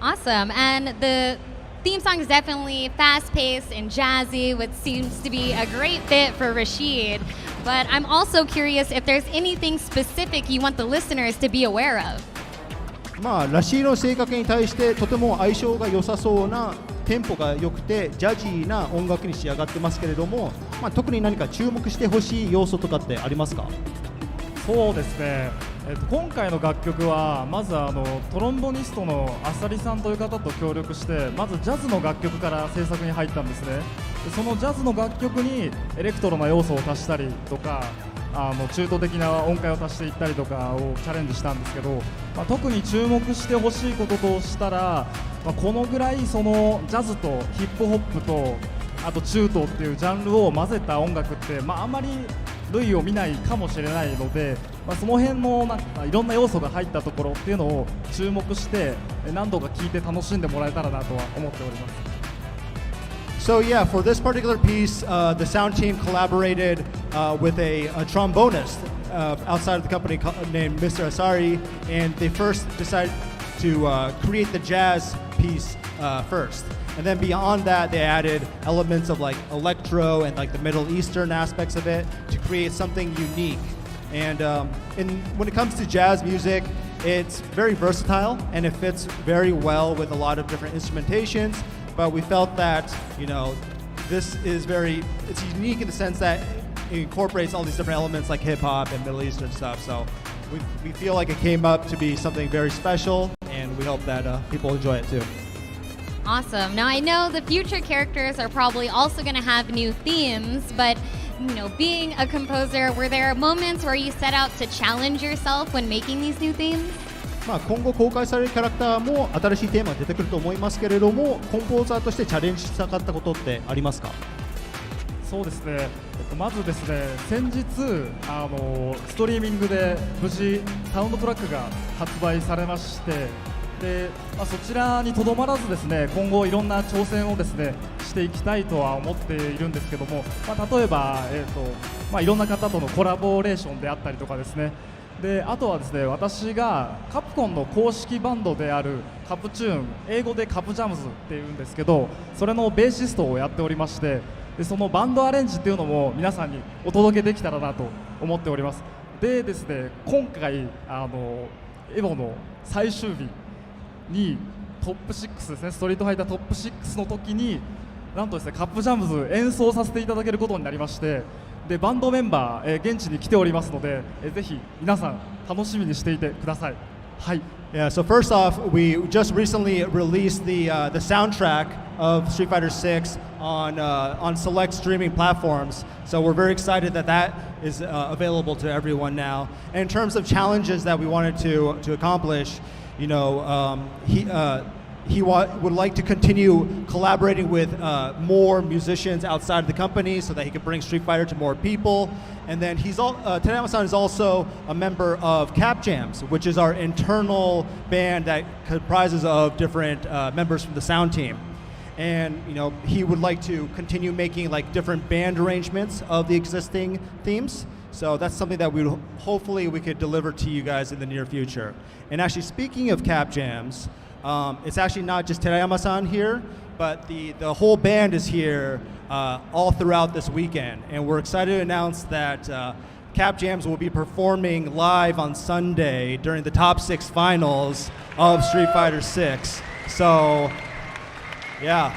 [SPEAKER 1] Awesome. And the theme song is definitely fast-paced and jazzy, which seems to be a great fit for Rashid. But I'm also curious if there's anything specific you want the listeners to be aware of.
[SPEAKER 8] ラシードの性格に対してとても相性が良さそうなテンポが良くてジャジーな音楽に仕上がってますけれども、特に何か注目してほしい要素とかってありますか？
[SPEAKER 12] そうですね。今回の楽曲はまずトロンボニストのあさりさんという方と協力してまずジャズの楽曲から制作に入ったんですね。でそのジャズの楽曲にエレクトロな要素を足したりとか中東的な音階を足していったりとかをチャレンジしたんですけど、特に注目してほしいこととしたら、このぐらいそのジャズとヒップホップとあと中東っていうジャンルを混ぜた音楽って、あんまり類を見ないかもしれないので、その辺のいろんな要素が入ったところっていうのを注目して何度か聴いて楽しんでもらえたらなとは思っております。
[SPEAKER 4] So yeah, for this particular piece, the sound team collaborated with a trombonist outside of the company named Mr. Asari, and they first decided to create the jazz piece first. And then beyond that, they added elements of like electro and like the Middle Eastern aspects of it to create something unique. And when it comes to jazz music, it's very versatile and it fits very well with a lot of different instrumentations. But we felt that, this is it's unique in the sense that it incorporates all these different elements like hip hop and Middle Eastern stuff. So we feel like it came up to be something very special, and we hope that people enjoy it too.
[SPEAKER 1] Awesome. Now I know the future characters are probably also going to have new themes, but being a composer, were there moments where you set out to challenge yourself when making these new themes?
[SPEAKER 8] 今後公開されるキャラクターも新しいテーマが出てくると思いますけれども、コンポーザーとしてチャレンジしたかったことってありますか？
[SPEAKER 12] そうですね。まずですね、先日ストリーミングで無事サウンドトラックが発売されまして、で、そちらにとどまらずですね、今後いろんな挑戦をですねしていきたいとは思っているんですけども、例えば、いろんな方とのコラボレーションであったりとかですね、であとはですね、私がカプコンの公式バンドであるカプチューン、英語でカプジャムズっていうんですけど、それのベーシストをやっておりまして、でそのバンドアレンジっていうのも皆さんにお届けできたらなと思っております。でですね、今回エボの最終日にトップ6ですね、ストリートファイタートップ6の時になんとですね、カップジャムズ演奏させていただけることになりまして、でバンドメンバー、現地に来ておりますので、ぜひ皆さん楽しみにしていてください。はい。
[SPEAKER 4] Yeah, so first off, we just recently released the soundtrack of Street Fighter 6 on select streaming platforms. So we're very excited that that is available to everyone now. And in terms of challenges that we wanted to accomplish, you know, he would like to continue collaborating with more musicians outside of the company so that he can bring Street Fighter to more people. And then Terayama-san is also a member of Cap Jams, which is our internal band that comprises of different members from the sound team. And you know, he would like to continue making like different band arrangements of the existing themes. So that's something that hopefully we could deliver to you guys in the near future. And actually, speaking of Cap Jams, it's actually not just Terayama-san here, but the whole band is here all throughout this weekend. And we're excited to announce that Cap Jams will be performing live on Sunday during the top 6 finals of Street Fighter 6. So, yeah,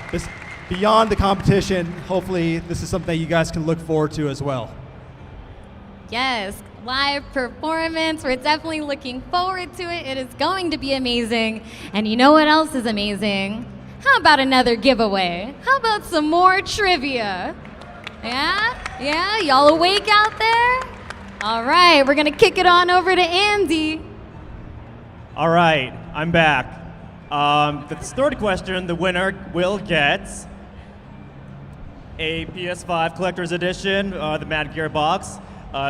[SPEAKER 4] beyond the competition, hopefully this is something you guys can look forward to as well.
[SPEAKER 1] Yes, live performance. We're definitely looking forward to it. It is going to be amazing. And you know what else is amazing? How about another giveaway? How about some more trivia? Yeah? Y'all awake out there? All right, we're going to kick it on over to Andy.
[SPEAKER 5] All right, I'm back. The third question, the winner will get a PS5 Collector's Edition, the Mad Gear box,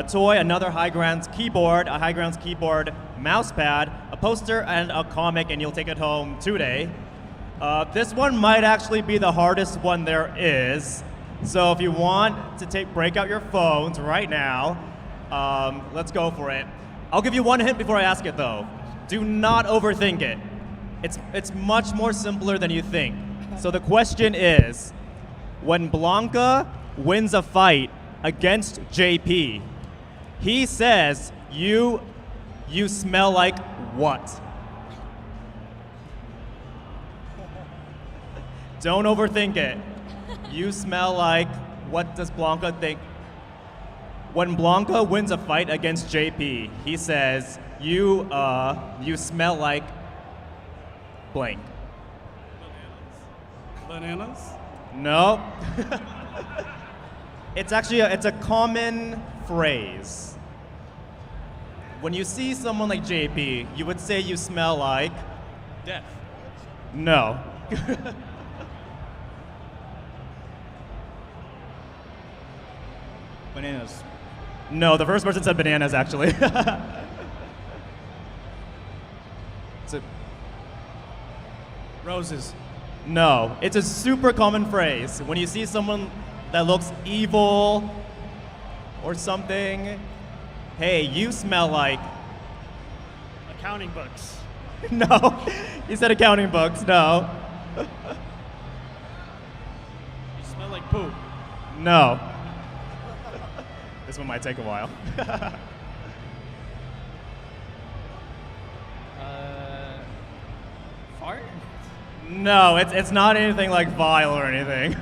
[SPEAKER 5] toy, another High Grounds keyboard, a High Grounds keyboard mouse pad, a poster, and a comic, and you'll take it home today. This one might actually be the hardest one there is. So if you want to break out your phones right now, let's go for it. I'll give you one hint before I ask it though. Do not overthink it. It's much more simpler than you think. So the question is, when Blanca wins a fight against JP, he says, you smell like what? Don't overthink it. You smell like, what does Blanca think? When Blanca wins a fight against JP, he says, you smell like blank.
[SPEAKER 10] Bananas?
[SPEAKER 5] No. It's actually it's a common phrase. When you see someone like JP, you would say you smell like
[SPEAKER 10] Death.
[SPEAKER 5] no.
[SPEAKER 10] Bananas.
[SPEAKER 5] No, the first person said bananas actually.
[SPEAKER 10] Roses.
[SPEAKER 5] No, it's a super common phrase. When you see someone that looks evil or something, hey, you smell like.
[SPEAKER 10] Accounting books.
[SPEAKER 5] No, he said accounting books, no.
[SPEAKER 10] You smell like poop.
[SPEAKER 5] No. This one might take a while.
[SPEAKER 10] Fart?
[SPEAKER 5] No, it's not anything like vile or anything.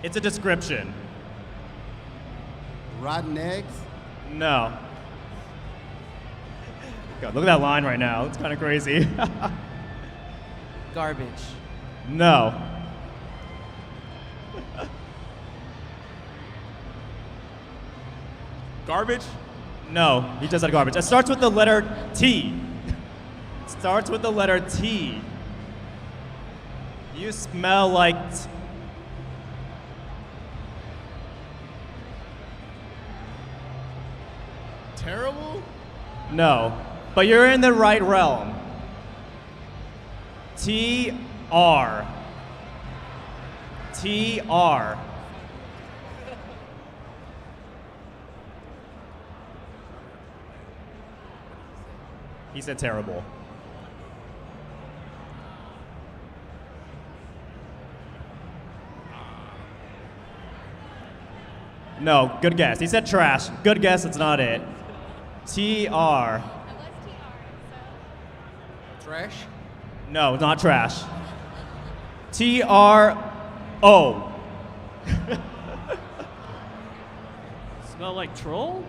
[SPEAKER 5] It's a description.
[SPEAKER 13] Rotten eggs?
[SPEAKER 5] No. God, look at that line right now. It's kind of crazy.
[SPEAKER 9] Garbage.
[SPEAKER 5] No.
[SPEAKER 10] Garbage?
[SPEAKER 5] No, he just said garbage. It starts with the letter T. It starts with the letter T. You smell like.
[SPEAKER 10] Terrible?
[SPEAKER 5] No. but you're in the right realm. TR. TR. He said terrible. No, good guess. He said trash. Good guess, it's not it. TR.
[SPEAKER 9] Trash?
[SPEAKER 5] No, not trash. TRO.
[SPEAKER 10] Smell like troll?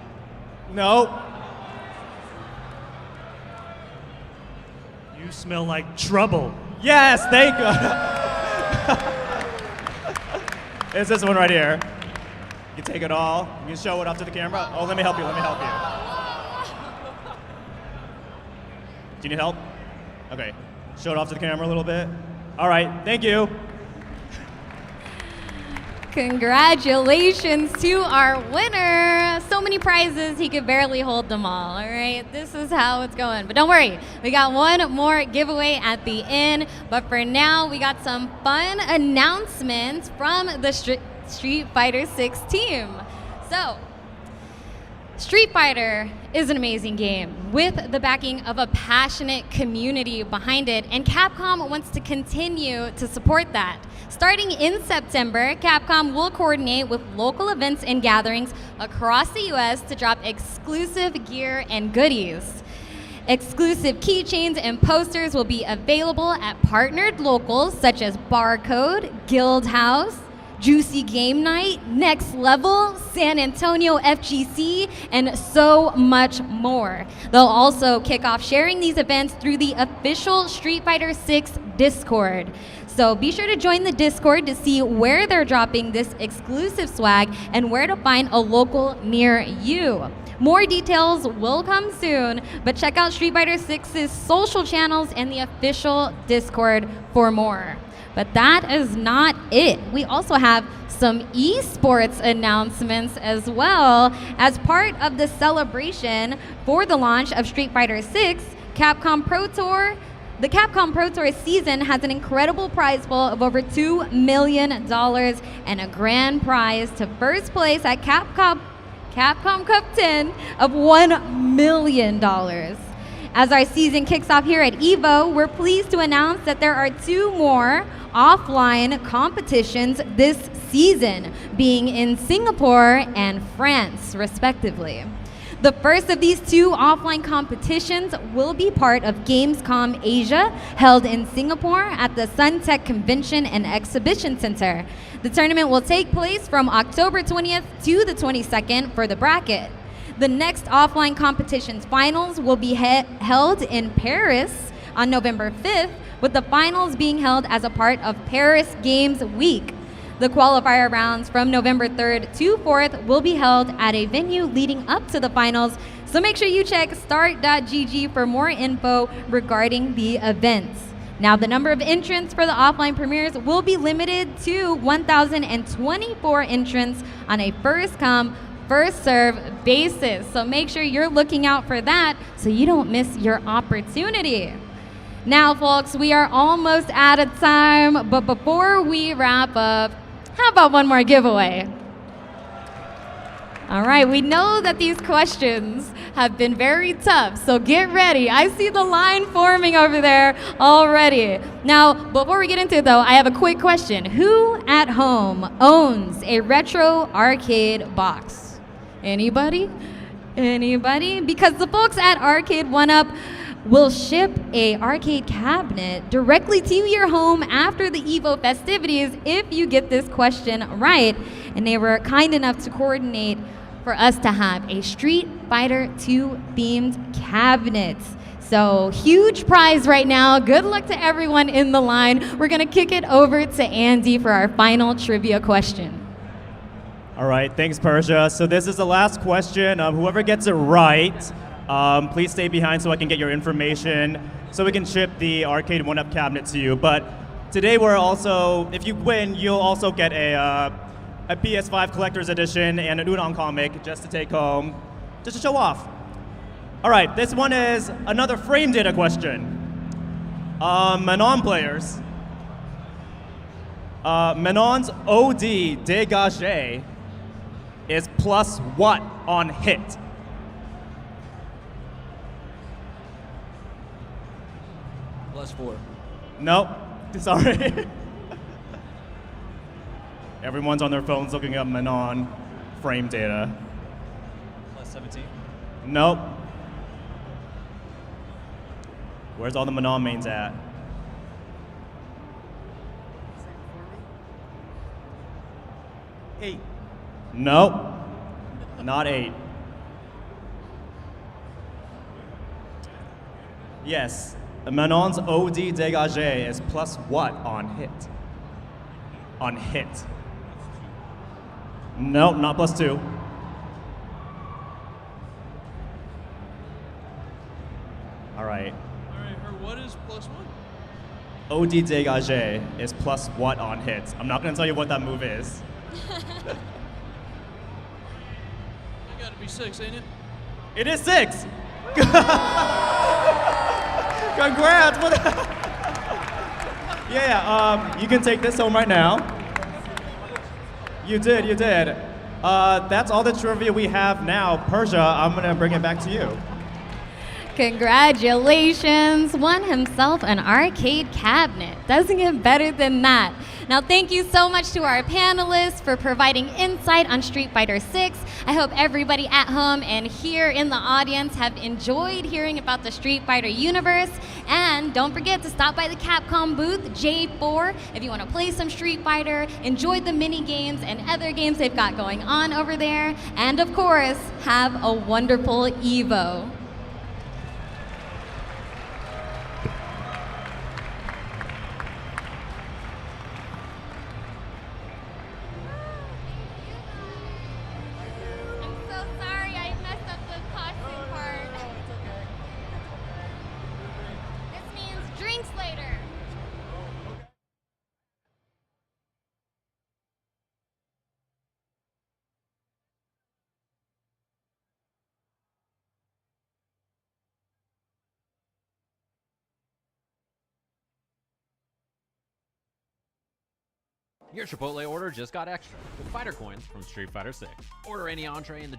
[SPEAKER 5] No.
[SPEAKER 10] You smell like trouble.
[SPEAKER 5] Yes, thank you. It's this one right here. You can take it all. You can show it up to the camera. Oh, let me help you. Let me help you. Do you need help? Okay. Show it off to the camera a little bit. All right. Thank you.
[SPEAKER 1] Congratulations to our winner. So many prizes, he could barely hold them all. All right, this is how it's going. But don't worry, we got one more giveaway at the end. But for now, we got some fun announcements from the Street Fighter 6 team. So, Street Fighter is an amazing game with the backing of a passionate community behind it, and Capcom wants to continue to support that. Starting in September, Capcom will coordinate with local events and gatherings across the US to drop exclusive gear and goodies. Exclusive keychains and posters will be available at partnered locals such as Barcode, Guild House, Juicy Game Night, Next Level, San Antonio FGC, and so much more. They'll also kick off sharing these events through the official Street Fighter 6 Discord. So be sure to join the Discord to see where they're dropping this exclusive swag and where to find a local near you. More details will come soon, but check out Street Fighter 6's social channels and the official Discord for more. But that is not it. We also have some esports announcements as well. As part of the celebration for the launch of Street Fighter 6, Capcom Pro Tour, the Capcom Pro Tour season has an incredible prize pool of over $2 million and a grand prize to first place at Capcom Cup 10 of $1 million. As our season kicks off here at EVO, we're pleased to announce that there are 2 more offline competitions this season, being in Singapore and France, respectively. The first of these 2 offline competitions will be part of Gamescom Asia, held in Singapore at the Suntec Convention and Exhibition Center. The tournament will take place from October 20th to the 22nd for the bracket. The next offline competition's finals will be held in Paris on November 5th, with the finals being held as a part of Paris Games Week. The qualifier rounds from November 3rd to 4th will be held at a venue leading up to the finals, so make sure you check start.gg for more info regarding the events. Now, the number of entrants for the offline premieres will be limited to 1,024 entrants on a first-come, first-serve basis, so make sure you're looking out for that so you don't miss your opportunity. Now, folks, we are almost out of time, but before we wrap up, how about one more giveaway? All right, we know that these questions have been very tough, so get ready. I see the line forming over there already. Now, before we get into it, though, I have a quick question. Who at home owns a retro arcade box? Anybody? Anybody? Because the folks at Arcade 1UP will ship a arcade cabinet directly to your home after the EVO festivities if you get this question right. And they were kind enough to coordinate for us to have a Street Fighter 2 themed cabinet. So huge prize right now. Good luck to everyone in the line. We're gonna kick it over to Andy for our final trivia question.
[SPEAKER 5] All right, thanks, Persia. So this is the last question. Whoever gets it right, please stay behind so I can get your information so we can ship the Arcade 1UP cabinet to you. But today we're also, if you win, you'll also get a PS5 collector's edition and an Udon comic just to take home, just to show off. All right, this one is another frame data question. Manon players. Manon's OD dégagé is plus what on hit?
[SPEAKER 13] +4.
[SPEAKER 5] Nope, sorry. Everyone's on their phones looking up Manon frame data.
[SPEAKER 13] +17.
[SPEAKER 5] Nope. Where's all the Manon mains at?
[SPEAKER 13] Eight.
[SPEAKER 5] Nope. Not 8. Yes, Manon's OD dégagé is plus what on hit? On hit. Nope, not +2.
[SPEAKER 7] All right,
[SPEAKER 5] All right,
[SPEAKER 7] her what is +1?
[SPEAKER 5] OD dégagé is plus what on hits? I'm not gonna tell you what that move is.
[SPEAKER 7] That gotta be 6, ain't it?
[SPEAKER 5] It is 6! Congrats! Yeah, you can take this home right now. You did, you did. That's all the trivia we have now. Persia, I'm gonna bring it back to you.
[SPEAKER 1] Congratulations! Won himself an arcade cabinet. Doesn't get better than that. Now, thank you so much to our panelists for providing insight on Street Fighter 6. I hope everybody at home and here in the audience have enjoyed hearing about the Street Fighter universe. And don't forget to stop by the Capcom booth, J4, if you want to play some Street Fighter, enjoy the mini games and other games they've got going on over there. And of course, have a wonderful Evo.
[SPEAKER 14] Your Chipotle order just got extra with fighter coins from Street Fighter 6. Order any entree in the